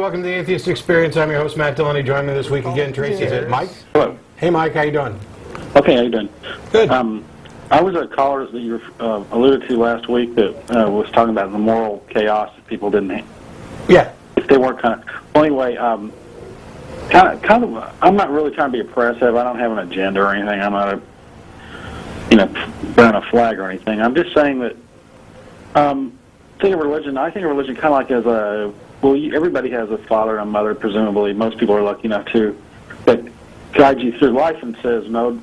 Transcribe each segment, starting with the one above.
welcome to the Atheist Experience. I'm your host, Matt Delaney. Joining me this week again, Tracy. Is it Mike? Hello. Hey, Mike. How you doing? Okay, how you doing? Good. I was a caller that you alluded to last week that was talking about the moral chaos that people didn't have. Yeah. If they weren't kind of... Well, anyway, I'm not really trying to be oppressive. I don't have an agenda or anything. I'm not burn a flag or anything. I'm just saying that think of religion. I think of religion kind of like as a... Well, everybody has a father and a mother, presumably. Most people are lucky enough to. That guides you through life and says, no,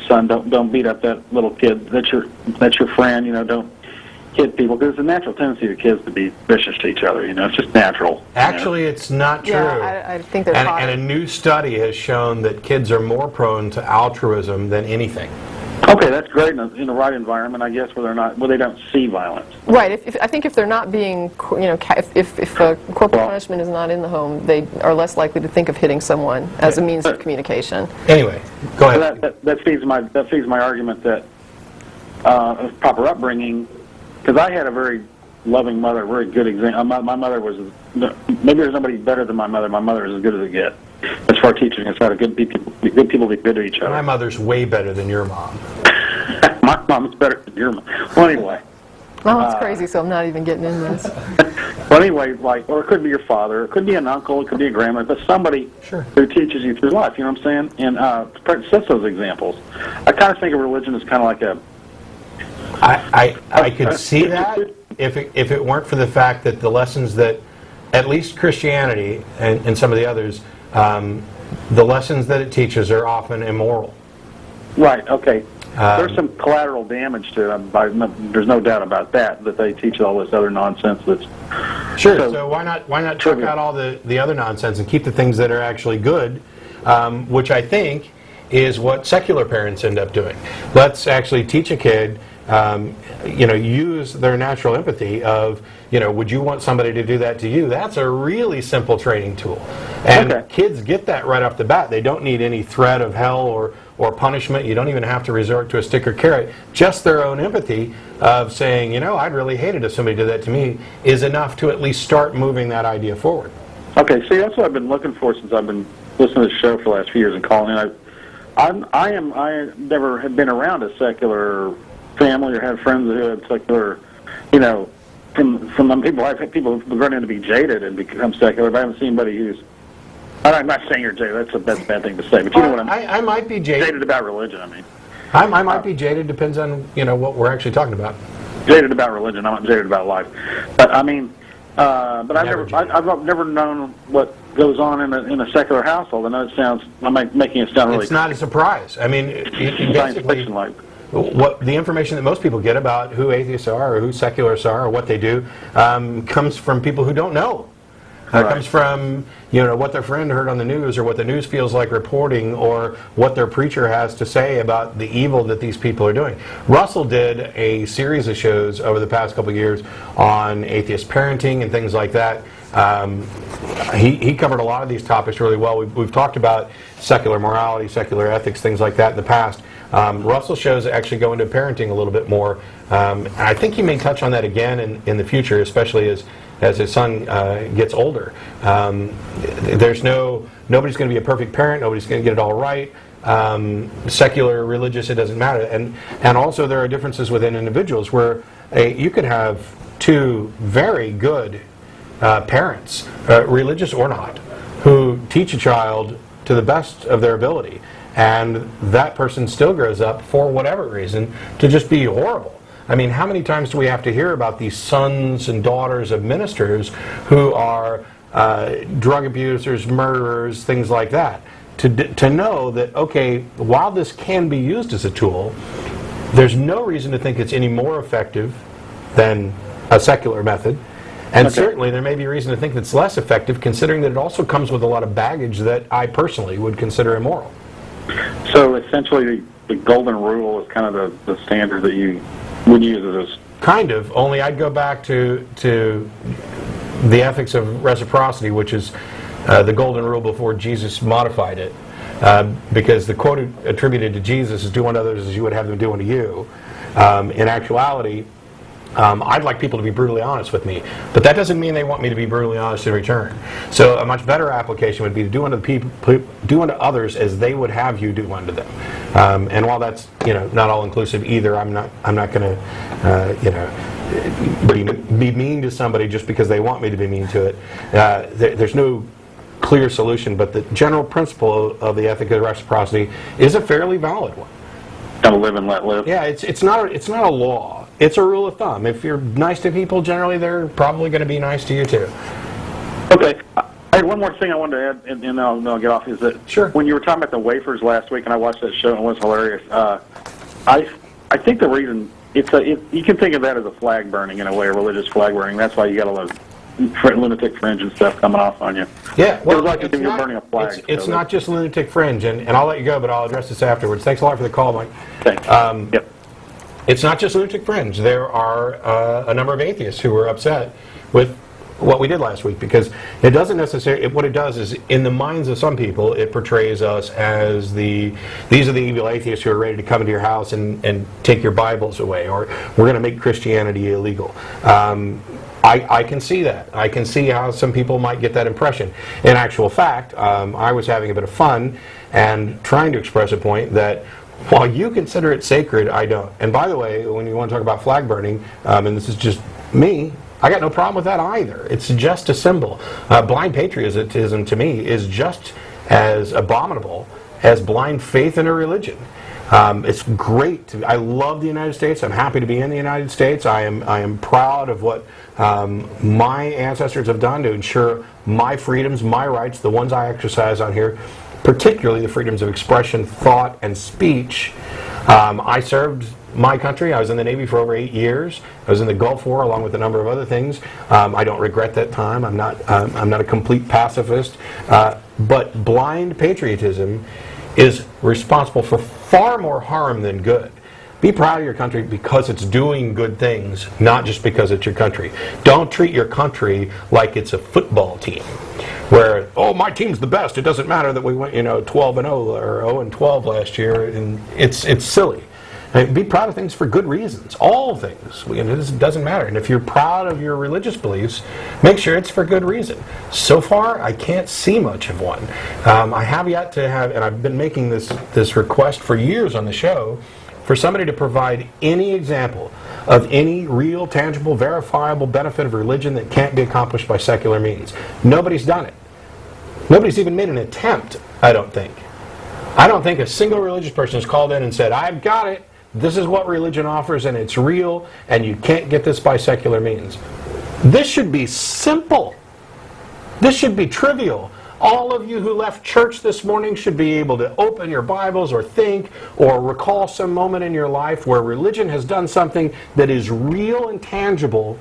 son, don't beat up that little kid. That's your friend. Don't hit people, because it's a natural tendency of kids to be vicious to each other. It's just natural. Actually, it's not true. Yeah, I think they're and a new study has shown that kids are more prone to altruism than anything. Okay, that's great in the right environment, I guess, where they don't see violence. Right. I think if they're not being, if corporal punishment is not in the home, they are less likely to think of hitting someone as a means of communication. Anyway, go ahead. So that feeds my argument that proper upbringing, because I had a very loving mother, very good example. My mother was, maybe there's nobody better than my mother. My mother is as good as it gets. As far as teaching us how to good people be good to each other. My mother's way better than your mom. My mom's better than your mom. Well, anyway. Well, that's crazy, so I'm not even getting in this. Well, anyway, or it could be your father, it could be an uncle, it could be a grandmother, but somebody who teaches you through life, you know what I'm saying? And sets those examples. I kind of think of religion as kind of like a... I could see that if it weren't for the fact that the lessons that, at least Christianity and some of the others, the lessons that it teaches are often immoral. Right, okay. There's some collateral damage to them. There's no doubt about that they teach all this other nonsense that's... Sure, so why not check out all the other nonsense and keep the things that are actually good, which I think is what secular parents end up doing. Let's actually teach a kid, use their natural empathy of, would you want somebody to do that to you? That's a really simple training tool. And kids get that right off the bat. They don't need any threat of hell or punishment. You don't even have to resort to a stick or carrot. Just their own empathy of saying, I'd really hate it if somebody did that to me, is enough to at least start moving that idea forward. Okay, see, that's what I've been looking for since I've been listening to the show for the last few years and calling in. I never had been around a secular family or had friends who had secular, from the people, I've had people who've grown into be jaded and become secular, but I haven't seen anybody who's... I'm not saying you're jaded. That's a bad thing to say. But you know what I might be jaded. Jaded about religion, I mean. I might be jaded. Depends on what we're actually talking about. Jaded about religion. I'm not jaded about life. But I mean, I've never known what goes on in a secular household. I know I'm making it sound really... It's not a surprise. I mean, basically, what the information that most people get about who atheists are or who secularists are or what they do comes from people who don't know. It comes from what their friend heard on the news or what the news feels like reporting or what their preacher has to say about the evil that these people are doing. Russell did a series of shows over the past couple of years on atheist parenting and things like that. He covered a lot of these topics really well. We've talked about secular morality, secular ethics, things like that in the past. Russell's shows actually go into parenting a little bit more. I think he may touch on that again in the future, especially as his son gets older. Nobody's going to be a perfect parent. Nobody's going to get it all right. Secular, religious, it doesn't matter. And also there are differences within individuals where you could have two very good parents, religious or not, who teach a child to the best of their ability. And that person still grows up, for whatever reason, to just be horrible. I mean, how many times do we have to hear about these sons and daughters of ministers who are drug abusers, murderers, things like that? To know that, okay, while this can be used as a tool, there's no reason to think it's any more effective than a secular method. And certainly there may be reason to think that it's less effective, considering that it also comes with a lot of baggage that I personally would consider immoral. So essentially the golden rule is kind of the standard that you would use as... Kind of, only I'd go back to the ethics of reciprocity, which is the golden rule before Jesus modified it. Because the quote attributed to Jesus is do unto others as you would have them do unto you. In actuality, I'd like people to be brutally honest with me, but that doesn't mean they want me to be brutally honest in return. So a much better application would be to do unto others as they would have you do unto them. And while that's not all inclusive either, I'm not going to be mean to somebody just because they want me to be mean to it. There's no clear solution, but the general principle of the ethic of reciprocity is a fairly valid one. Gotta live and let live. Yeah, it's not a law. It's a rule of thumb. If you're nice to people, generally they're probably going to be nice to you too. Okay. I had one more thing I wanted to add, and then I'll get off. Is that Sure. When you were talking about the wafers last week, and I watched that show and it was hilarious. I think the reason you can think of that as a flag burning in a way, a religious flag burning. That's why you got all those lunatic fringe and stuff coming off on you. Yeah, well, it was like if you're burning a flag. It's not just lunatic fringe, and I'll let you go, but I'll address this afterwards. Thanks a lot for the call, Mike. Thanks. Yep. It's not just lunatic fringe. There are a number of atheists who were upset with what we did last week, because it doesn't necessarily, what it does is, in the minds of some people, it portrays us as these are the evil atheists who are ready to come into your house and take your Bibles away, or we're going to make Christianity illegal. I can see that. I can see how some people might get that impression. In actual fact, I was having a bit of fun and trying to express a point that while you consider it sacred, I don't. And by the way, when you want to talk about flag burning, and this is just me, I got no problem with that either. It's just a symbol. Blind patriotism to me is just as abominable as blind faith in a religion. It's great. I love the United States. I'm happy to be in the United States. I am proud of what my ancestors have done to ensure my freedoms, my rights, the ones I exercise on here, particularly the freedoms of expression, thought, and speech. I served my country. I was in the Navy for over 8 years. I was in the Gulf War along with a number of other things. I don't regret that time. I'm not a complete pacifist. But blind patriotism is responsible for far more harm than good. Be proud of your country because it's doing good things, not just because it's your country. Don't treat your country like it's a football team, where, oh, my team's the best. It doesn't matter that we went 12-0 or 0-12 last year, and it's silly. Be proud of things for good reasons, all things. It doesn't matter. And if you're proud of your religious beliefs, make sure it's for good reason. So far, I can't see much of one. I have yet to have, and I've been making this request for years on the show, for somebody to provide any example of any real, tangible, verifiable benefit of religion that can't be accomplished by secular means. Nobody's done it. Nobody's even made an attempt, I don't think. I don't think a single religious person has called in and said, I've got it. This is what religion offers, and it's real, and you can't get this by secular means. This should be simple. This should be trivial. All of you who left church this morning should be able to open your Bibles or think or recall some moment in your life where religion has done something that is real and tangible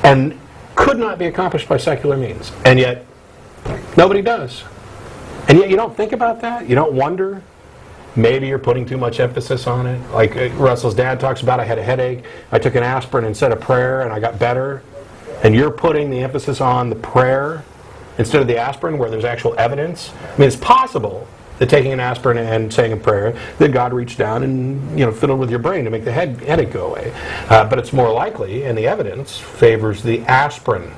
and could not be accomplished by secular means. And yet, nobody does. And yet you don't think about that? You don't wonder? Maybe you're putting too much emphasis on it. Like Russell's dad talks about, I had a headache, I took an aspirin and said a prayer and I got better. And you're putting the emphasis on the prayer instead of the aspirin, where there's actual evidence. I mean, it's possible that taking an aspirin and saying a prayer, that God reached down and fiddled with your brain to make the headache go away. But it's more likely, and the evidence favors the aspirin